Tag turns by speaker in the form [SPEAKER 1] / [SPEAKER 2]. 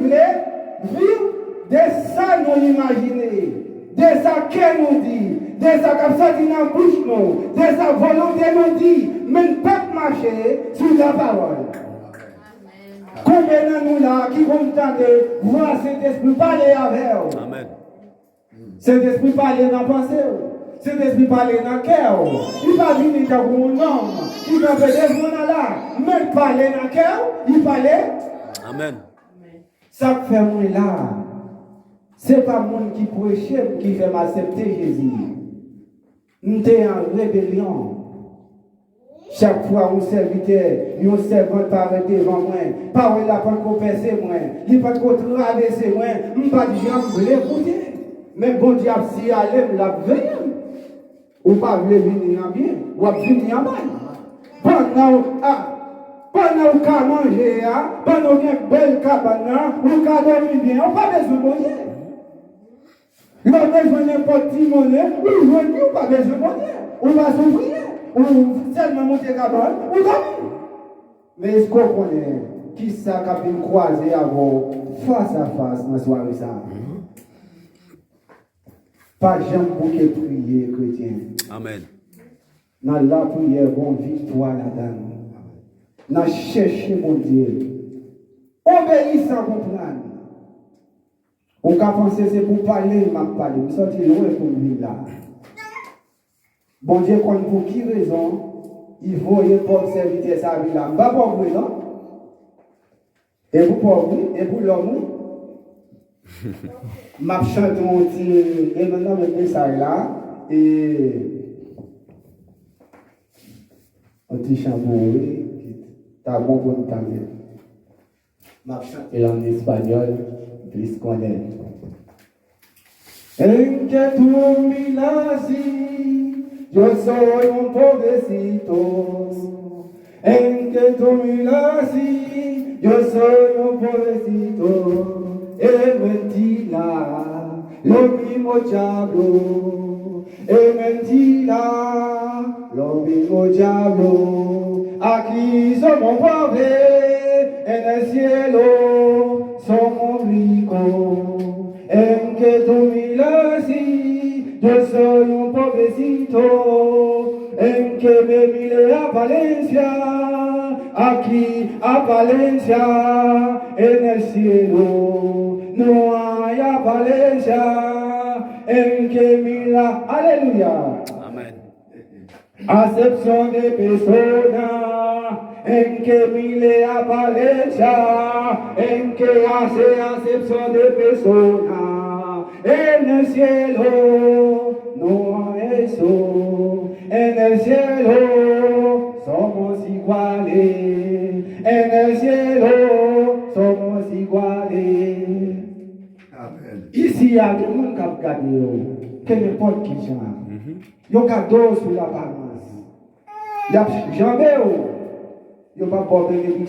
[SPEAKER 1] vivre de ça nous imaginer, de ça qu'elle nous dit, de ça comme ça dit dans la bouche nous, de sa volonté nous dit, mais pas marcher sur la parole. Combien de nous là qui vont entendre voir cet esprit parler avec eux? Amen. Cet esprit parler dans la pensée. Cet esprit parler dans le cœur. Il va venir dans mon nom. Il va venir dans mon là. Même parler dans le cœur, il parlait. Amen. Ça fait moi là. Ce n'est pas moi qui prêche qui fait m'accepter Jésus. Nous sommes en rébellion. Chaque fois, un serviteur, un servant paraît devant moi. Parole là, pas qu'on percer moi. Il pas qu'on traverser moi. Je ne pas de gens l'écouter. Mais bon Dieu, si allez, la veille. Ou pas venir en bien, ou venir en mal. Pendant qu'à manger, pendant qu'il y a une belle cabane, ou qu'à dormir bien, on n'a pas besoin de manger. On a besoin de n'importe qui monnaie, ou on pas besoin de manger. On va s'ouvrir, ou seulement monter cabane, ou dormir. Mais est-ce qu'on connaît qui ça qui a pu croiser avant face à face dans la soirée ça? Pas jamais pour que prier chrétien. Amen. Dans la prière, bon victoire là-dedans. Dans chercher mon Dieu. Obéis sans comprendre. On peut penser c'est pour parler, il m'a parlé. Je suis sorti loin pour vivre là. Bon Dieu, pour qui raison, il faut y avoir serviteur sa vie là. Je ne vais pas pour vous, non? Et pour pauvre, et pour l'homme. M'a chanté un petit et maintenant je ça là et un petit chamboué qui t'a bon pour t'amener. M'a chanté en espagnol, plus connaît. En que tu miras yo soy un pobrecito. En que tu miras yo soy un pobrecito. E mentira, lo mismo diablo. E mentira, lo mismo diablo. Aquí somos pobres, en el cielo somos ricos. En que tú miras así, yo soy un pobrecito. En que me mire a Valencia, aquí a Valencia, en el cielo. No hay Valencia en que mira, aleluya. Amén. Acepción de personas en que mire a Valencia, en que hace acepción de personas. En el cielo no hay eso. En el cielo somos iguales. En el cielo somos iguales. Ici, il y a des gens qui ont gagné, que n'importe qui genre. Ils ont cadeau sur l'apparence. Il y a jamais, ils n'ont pas porté